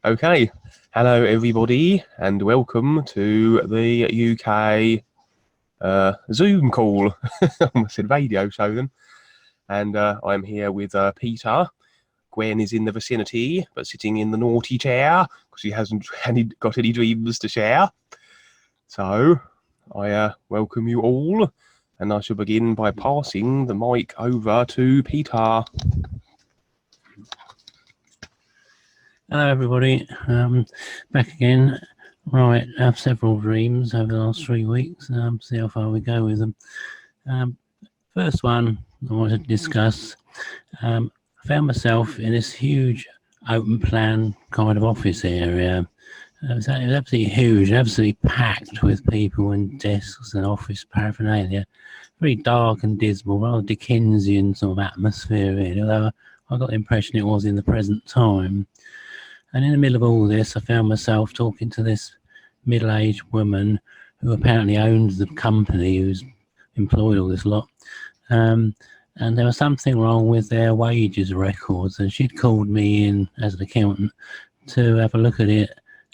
Okay, hello everybody, and welcome to the UK Zoom call. I almost said radio show then. And I'm here with Peter. Gwen is in the vicinity, but sitting in the naughty chair because she hasn't got any dreams to share. So I welcome you all, and I shall begin by passing the mic over to Peter. Hello everybody, back again. Right, I have several dreams over the last 3 weeks. See how far we go with them. First one I wanted to discuss. I found myself in this huge open plan kind of office area. It was absolutely huge, absolutely packed with people and desks and office paraphernalia. Very dark and dismal, rather Dickensian sort of atmosphere really, although I got the impression it was in the present time. And in the middle of all this, I found myself talking to this middle-aged woman who apparently owns the company, who's employed all this lot. And there was something wrong with their wages records. And she'd called me in as an accountant to have a look at it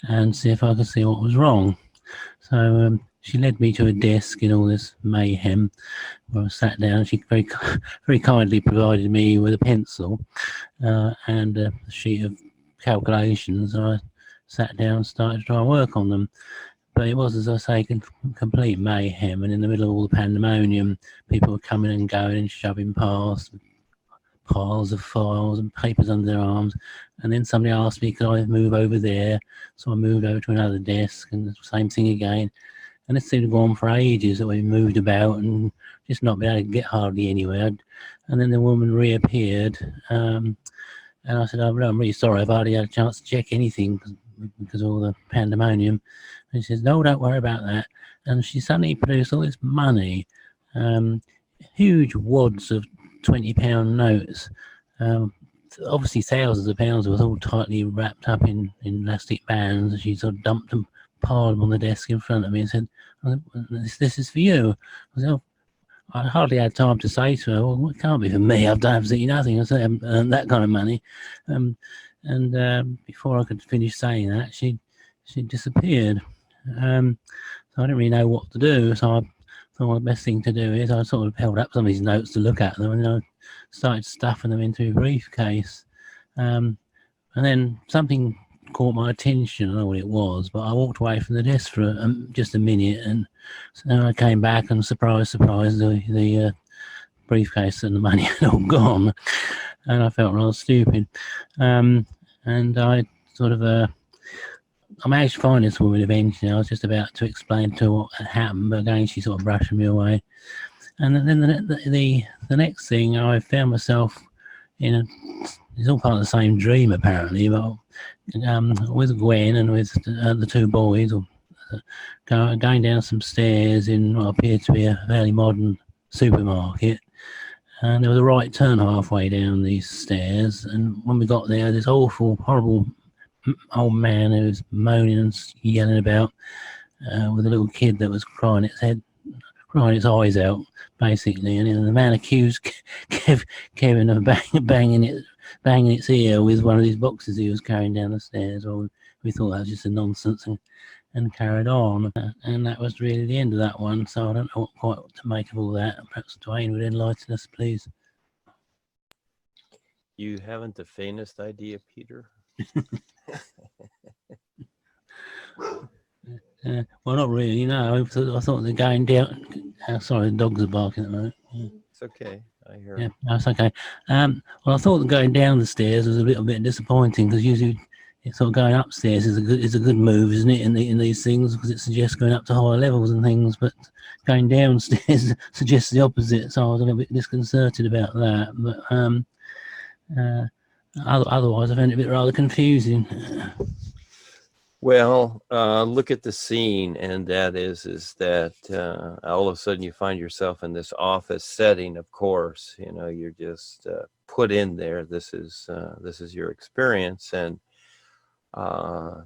and see if I could see what was wrong. So she led me to a desk in all this mayhem where I sat down. She very, very kindly provided me with a pencil and a sheet of calculations. I sat down and started to try and work on them, but it was, as I say, complete mayhem. And in the middle of all the pandemonium, people were coming and going and shoving past piles of files and papers under their arms. And then somebody asked me, could I move over there? So I moved over to another desk, and the same thing again. And it seemed to go on for ages that we moved about and just not been able to get hardly anywhere. And then the woman reappeared. And I said, I'm really sorry, I've hardly had a chance to check anything because of all the pandemonium. And she says, no, don't worry about that. And she suddenly produced all this money, huge wads of £20 notes, obviously thousands of pounds worth, all tightly wrapped up in elastic bands. And she sort of dumped them, piled them on the desk in front of me and said, this is for you. I said, oh, I hardly had time to say to her, well, it can't be for me. I've done absolutely nothing. I said, I haven't earned that kind of money. Before I could finish saying that, she disappeared. So I didn't really know what to do. So I thought the best thing to do is I sort of held up some of these notes to look at them, and then I started stuffing them into a briefcase. And then something caught my attention. I don't know what it was, but I walked away from the desk for just a minute, and so I came back, and surprise, the briefcase and the money had all gone, and I felt rather stupid. And I sort of I managed to find this woman eventually. I was just about to explain to her what had happened, but again she sort of brushed me away. And then the next thing, I found myself it's all part of the same dream apparently, but with Gwen and with the two boys, going down some stairs in what appeared to be a fairly modern supermarket. And there was a right turn halfway down these stairs, and when we got there, this awful, horrible old man who was moaning and yelling about with a little kid that was crying crying its eyes out, basically. And the man accused Kevin of banging its ear with one of these boxes he was carrying down the stairs. Well, we thought that was just a nonsense and carried on. And that was really the end of that one. So I don't know quite what to make of all that. Perhaps Dwayne would enlighten us, please. You haven't the faintest idea, Peter? Well, not really, no. I thought they're going down. Sorry, the dogs are barking at the moment. Yeah. It's okay. I hear. Yeah, that's okay. Well, I thought that going down the stairs was a little bit disappointing, because usually it's sort of going upstairs is a good move, isn't it? In these things, because it suggests going up to higher levels and things. But going downstairs suggests the opposite. So I was a little bit disconcerted about that. But otherwise, I found it a bit rather confusing. Well, look at the scene, and that is that all of a sudden you find yourself in this office setting. Of course, you're just put in there. This is your experience, and a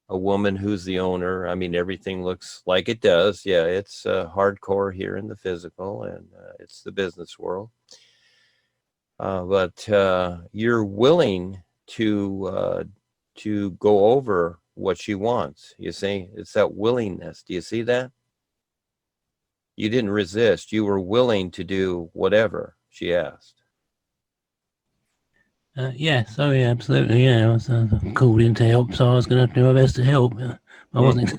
woman who's the owner. I mean, everything looks like it does. Yeah, it's hardcore here in the physical, and it's the business world. But you're willing to to go over what she wants. You see, it's that willingness. Do you see that? You didn't resist. You were willing to do whatever she asked. Yes, oh yeah, absolutely, yeah. I was called in to help, so I was going to do my best to help. I wasn't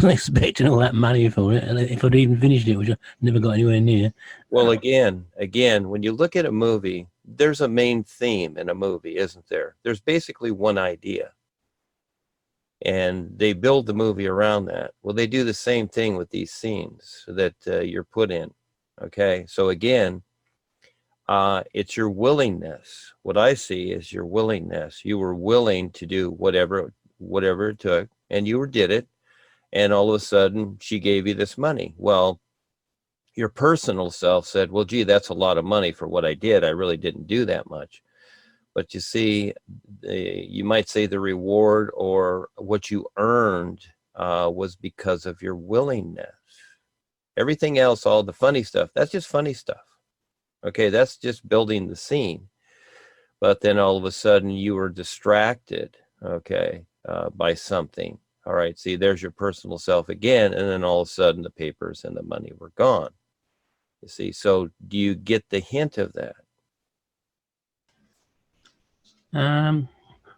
expecting all that money for it, and if I'd even finished it, which I never got anywhere near. Well, again, when you look at a movie, there's a main theme in a movie, isn't there? There's basically one idea, and they build the movie around that. Well, they do the same thing with these scenes that you're put in. Okay, so again, it's your willingness. What I see is your willingness. You were willing to do whatever it took, and you did it. And all of a sudden, she gave you this money. Well, your personal self said, well, gee, that's a lot of money for what I did. I really didn't do that much. But you see, you might say the reward or what you earned was because of your willingness. Everything else, all the funny stuff, that's just funny stuff. Okay, that's just building the scene. But then all of a sudden you were distracted, okay, by something. All right, see, there's your personal self again. And then all of a sudden the papers and the money were gone. You see, so do you get the hint of that?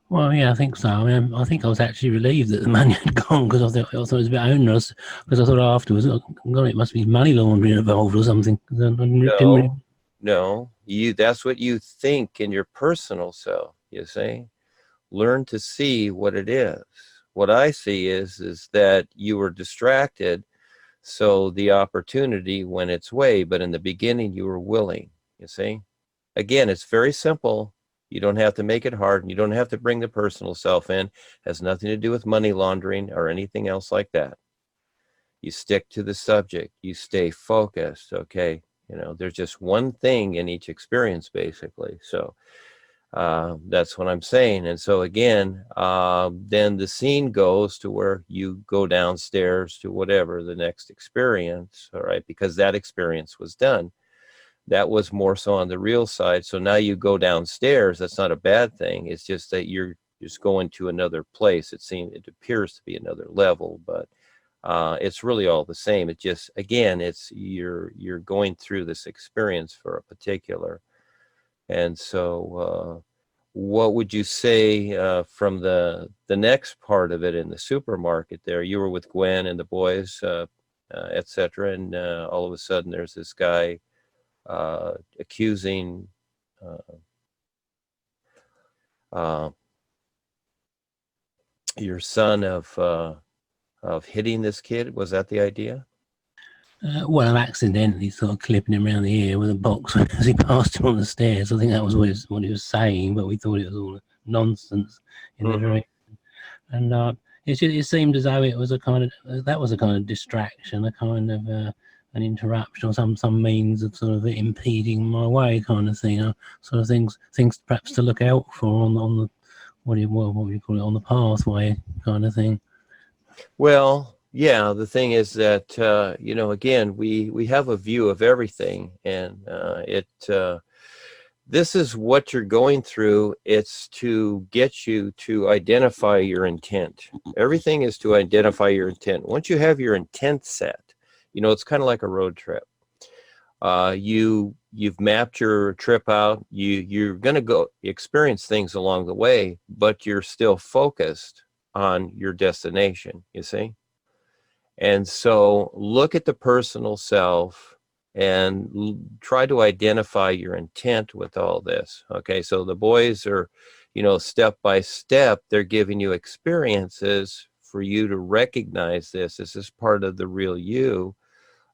Well, yeah, I think so. I mean, I think I was actually relieved that the money had gone because I thought it was a bit onerous. Because I thought afterwards, oh, God, it must be money laundering involved or something. No, that's what you think in your personal self, you see. Learn to see what it is. What I see is that you were distracted, so the opportunity went its way, but in the beginning you were willing, you see. Again, it's very simple. You don't have to make it hard, and you don't have to bring the personal self in. It has nothing to do with money laundering or anything else like that. You stick to the subject. You stay focused, okay? You know, there's just one thing in each experience, basically. So that's what I'm saying. And so again, then the scene goes to where you go downstairs to whatever the next experience, all right? Because that experience was done. That was more so on the real side. So now you go downstairs. That's not a bad thing. It's just that you're just going to another place. It appears to be another level, but it's really all the same. It just, again, it's you're going through this experience for a particular. And so what would you say from the next part of it in the supermarket there? You were with Gwen and the boys, etc. And all of a sudden there's this guy accusing your son of hitting this kid. Was that the idea? Well, I'm accidentally sort of clipping him around the ear with a box as he passed him on the stairs. I think that was what he was saying, but we thought it was all nonsense in the direction. And it seemed as though it was a kind of distraction, a kind of an interruption, or some means of sort of impeding my way, kind of thing. Sort of things perhaps to look out for on the what do you call it, on the pathway, kind of thing. Well, yeah, the thing is that, again, we have a view of everything, and this is what you're going through. It's to get you to identify your intent. Everything is to identify your intent. Once you have your intent set, it's kind of like a road trip. You've mapped your trip out. You're going to go experience things along the way, but you're still focused on your destination, you see? And so look at the personal self and try to identify your intent with all this. Okay, so the boys are, step by step, they're giving you experiences for you to recognize this. This is part of the real you.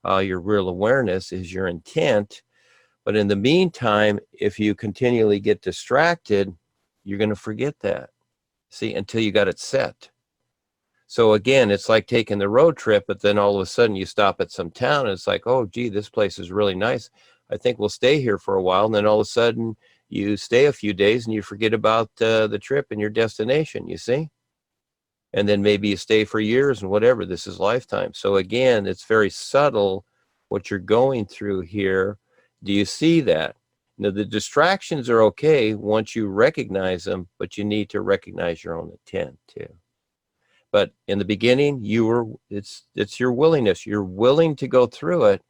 Your real awareness is your intent. But in the meantime, if you continually get distracted, you're going to forget that. See, until you got it set. So again, it's like taking the road trip, but then all of a sudden you stop at some town and it's like, oh, gee, this place is really nice. I think we'll stay here for a while. And then all of a sudden you stay a few days and you forget about the trip and your destination, you see? And then maybe you stay for years and whatever. This is lifetime. So again, it's very subtle what you're going through here. Do you see that? Now, the distractions are okay once you recognize them, but you need to recognize your own intent too. But in the beginning, it's your willingness. You're willing to go through it,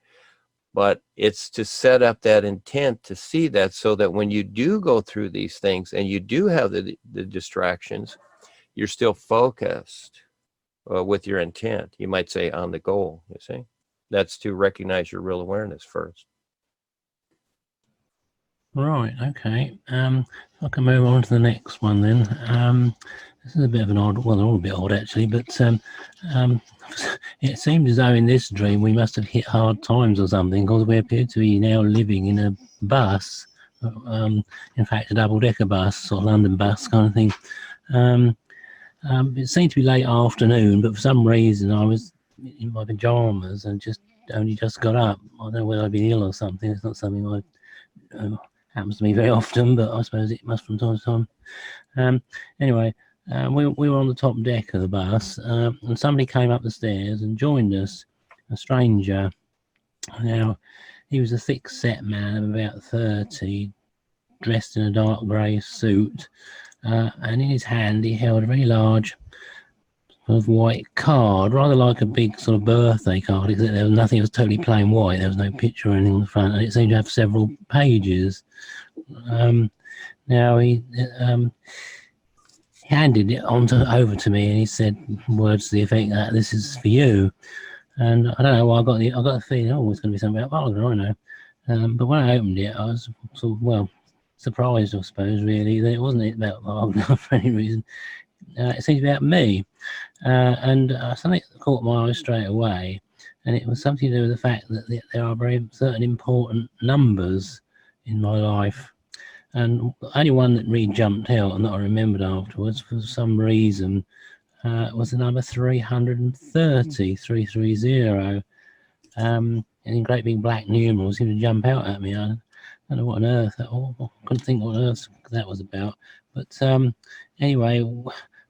but it's to set up that intent to see that, so that when you do go through these things and you do have the distractions, you're still focused with your intent. You might say on the goal, you see. That's to recognize your real awareness first. Right, okay. I can move on to the next one then. This is a bit of an odd, well, they're all a bit odd actually, but it seems as though in this dream we must have hit hard times or something, because we appear to be now living in a bus, in fact a double-decker bus, sort of London bus kind of thing. It seemed to be late afternoon, but for some reason I was in my pajamas and only just got up. I don't know whether I'd been ill or something. It's not something happens to me very often, but I suppose it must from time to time. Anyway, we were on the top deck of the bus, and somebody came up the stairs and joined us, a stranger. Now, he was a thick-set man of about 30, dressed in a dark grey suit, and in his hand he held a very large sort of white card, rather like a big sort of birthday card, except there was nothing. It was totally plain white. There was no picture or anything on the front, and it seemed to have several pages. Now he handed it over to me, and he said words to the effect that this is for you. And I don't know why I got the feeling, oh, it's going to be something about Wagner, I know. But when I opened it, I was sort of, well, surprised, I suppose, really, that it wasn't about Wagner for any reason. It seemed to be about me. And something caught my eye straight away, and it was something to do with the fact that there are very certain important numbers in my life. And the only one that really jumped out and that I remembered afterwards, for some reason, was the number 330, 330. And in great big black numerals, seemed to jump out at me. I don't know what on earth, I couldn't think what on earth that was about. But anyway,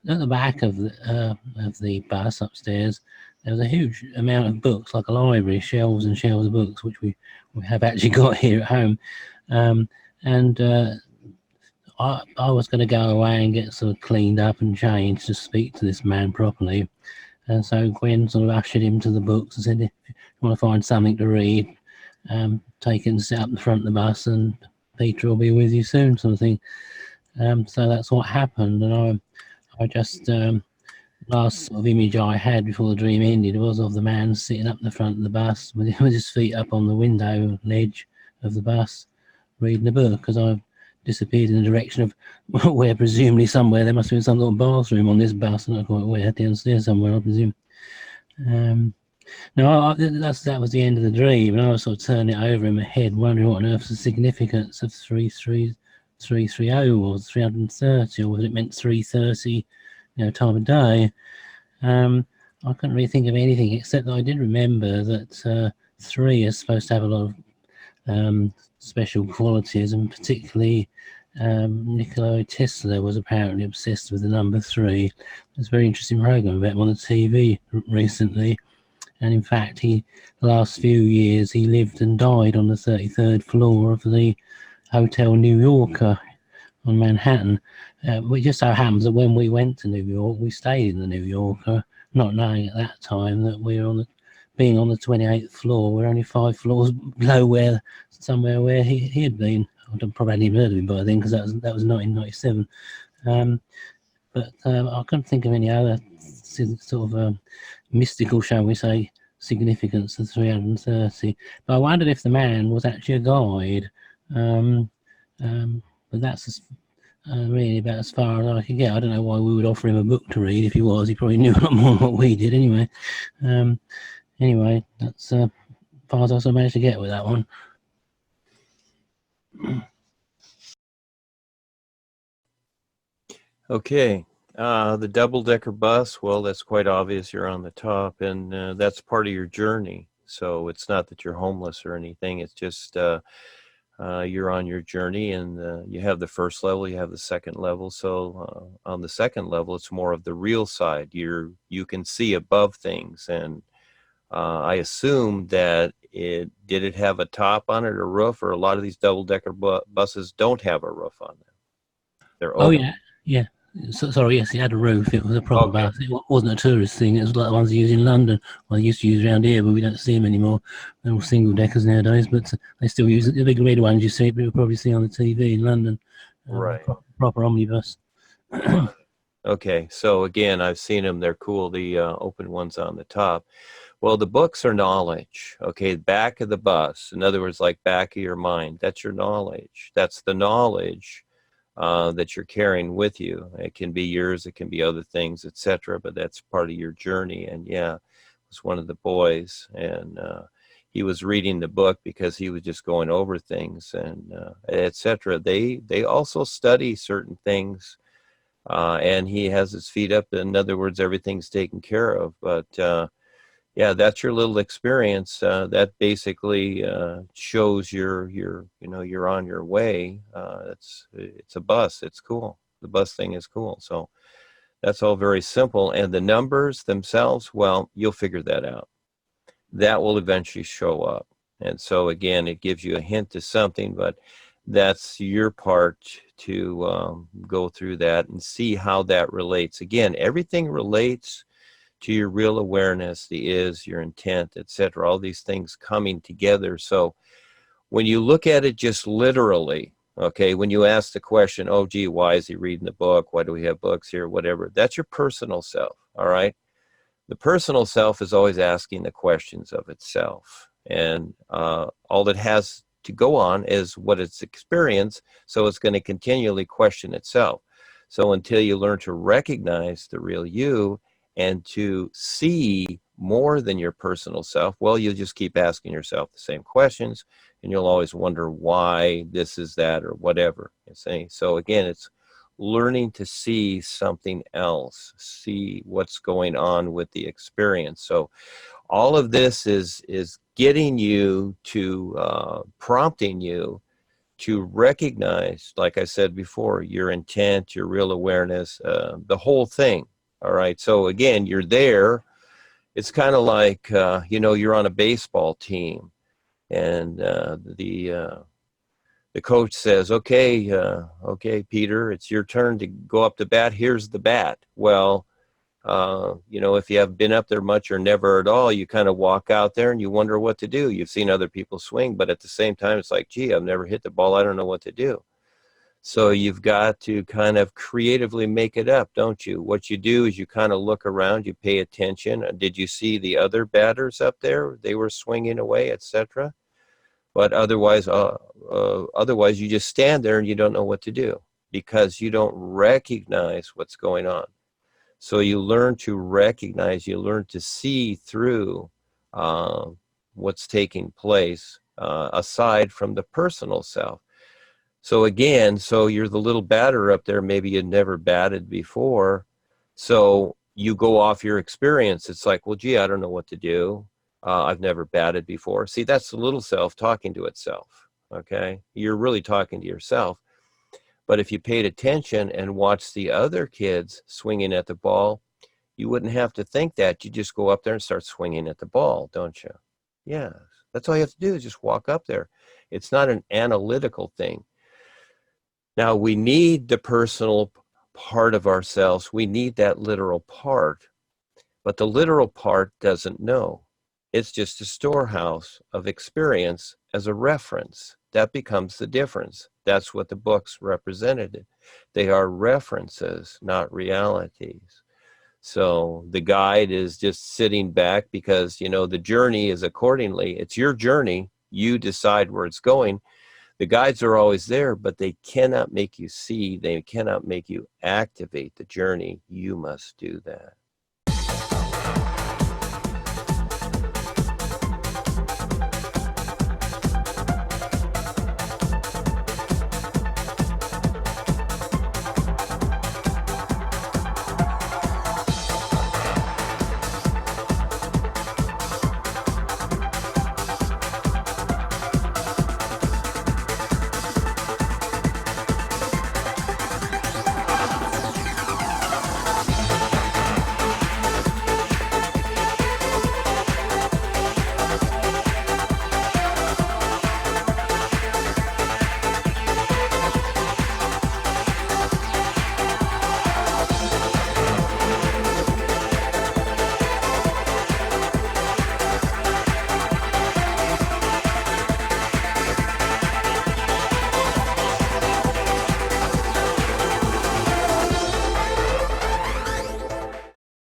at the back of the bus upstairs, there was a huge amount of books, like a library, shelves and shelves of books, which we have actually got here at home. And I was going to go away and get sort of cleaned up and changed to speak to this man properly. And so Gwen sort of ushered him to the books and said, if you want to find something to read, take it and sit up the front of the bus, and Peter will be with you soon, sort of thing. So that's what happened. And I just, last sort of image I had before the dream ended was of the man sitting up the front of the bus with his feet up on the window ledge of the bus, reading a book, because I've disappeared in the direction of where presumably somewhere there must have been some little bathroom on this bus, and I quite where downstairs somewhere, I presume. Now that was the end of the dream, and I was sort of turning it over in my head, wondering what on earth the significance of 330 was, 330, or whether it meant 3:30, time of day. I couldn't really think of anything, except that I did remember that 3 is supposed to have a lot of special qualities, and particularly Nikola Tesla was apparently obsessed with the number 3. There's a very interesting program about him on the TV recently, and in fact the last few years he lived and died on the 33rd floor of the Hotel New Yorker on Manhattan. It just so happens that when we went to New York, we stayed in the New Yorker, not knowing at that time that we were being on the 28th floor. We're only 5 floors below somewhere where he had been. I probably hadn't even heard of him by then, because that was 1997. But I couldn't think of any other sort of mystical, shall we say, significance of 330. But I wondered if the man was actually a guide. But that's really about as far as I could get. I don't know why we would offer him a book to read. If he was, he probably knew a lot more than what we did anyway. Anyway, that's as far as I managed to get with that one. Okay, the double-decker bus, well, that's quite obvious. You're on the top, and that's part of your journey. So it's not that you're homeless or anything. It's just you're on your journey, and you have the first level, you have the second level. So on the second level, it's more of the real side. You can see above things, and I assume that did it have a top on it or roof, or a lot of these double-decker buses don't have a roof on them? They're Oh open. yeah. So, sorry, yes, it had a roof. It was a proper Okay. bus. It wasn't a tourist thing. It was like the ones they use in London. Well, they used to use around here, but we don't see them anymore. They're all single deckers nowadays, but they still use it. The big red ones you see, you'll probably see on the TV in London. Right. Proper omnibus. Okay, so again, I've seen them. They're cool, the open ones on the top. Well, the books are knowledge, okay? Back of the bus, in other words, like back of your mind, that's your knowledge. That's the knowledge that you're carrying with you. It can be yours, it can be other things, etc., but that's part of your journey. And yeah, it was one of the boys, and he was reading the book because he was just going over things, and etc. They also study certain things, and he has his feet up. In other words, everything's taken care of. But yeah, that's your little experience. That basically shows you're on your way. It's a bus. It's cool. The bus thing is cool. So that's all very simple. And the numbers themselves, well, you'll figure that out. That will eventually show up. And so again, it gives you a hint to something, but that's your part to go through that and see how that relates. Again, everything relates to your real awareness, the is, your intent, etc., all these things coming together. So when you look at it just literally, okay, when you ask the question, oh, gee, why is he reading the book? Why do we have books here? Whatever. That's your personal self, all right? The personal self is always asking the questions of itself. And all it has to go on is what it's experienced, so it's going to continually question itself. So until you learn to recognize the real you and to see more than your personal self, well, you'll just keep asking yourself the same questions, and you'll always wonder why this is that or whatever. You see? So again, it's learning to see something else, see what's going on with the experience. So all of this is getting you to prompting you to recognize, like I said before, your intent, your real awareness, the whole thing. All right. So again, you're there. It's kind of like, you're on a baseball team, and the coach says, okay, Peter, it's your turn to go up to bat. Here's the bat. Well, if you haven't been up there much or never at all, you kind of walk out there and you wonder what to do. You've seen other people swing, but at the same time, it's like, gee, I've never hit the ball. I don't know what to do. So you've got to kind of creatively make it up, don't you? What you do is you kind of look around, you pay attention. Did you see the other batters up there? They were swinging away, etc. But otherwise you just stand there and you don't know what to do because you don't recognize what's going on. So you learn to recognize, you learn to see through what's taking place aside from the personal self. So again, so you're the little batter up there, maybe you'd never batted before. So you go off your experience. It's like, well, gee, I don't know what to do. I've never batted before. See, that's the little self talking to itself, okay? You're really talking to yourself. But if you paid attention and watched the other kids swinging at the ball, you wouldn't have to think that. You just go up there and start swinging at the ball, don't you? Yeah, that's all you have to do is just walk up there. It's not an analytical thing. Now, we need the personal part of ourselves. We need that literal part. But the literal part doesn't know. It's just a storehouse of experience as a reference. That becomes the difference. That's what the books represented. They are references, not realities. So the guide is just sitting back because, the journey is accordingly. It's your journey. You decide where it's going. The guides are always there, but they cannot make you see. They cannot make you activate the journey. You must do that.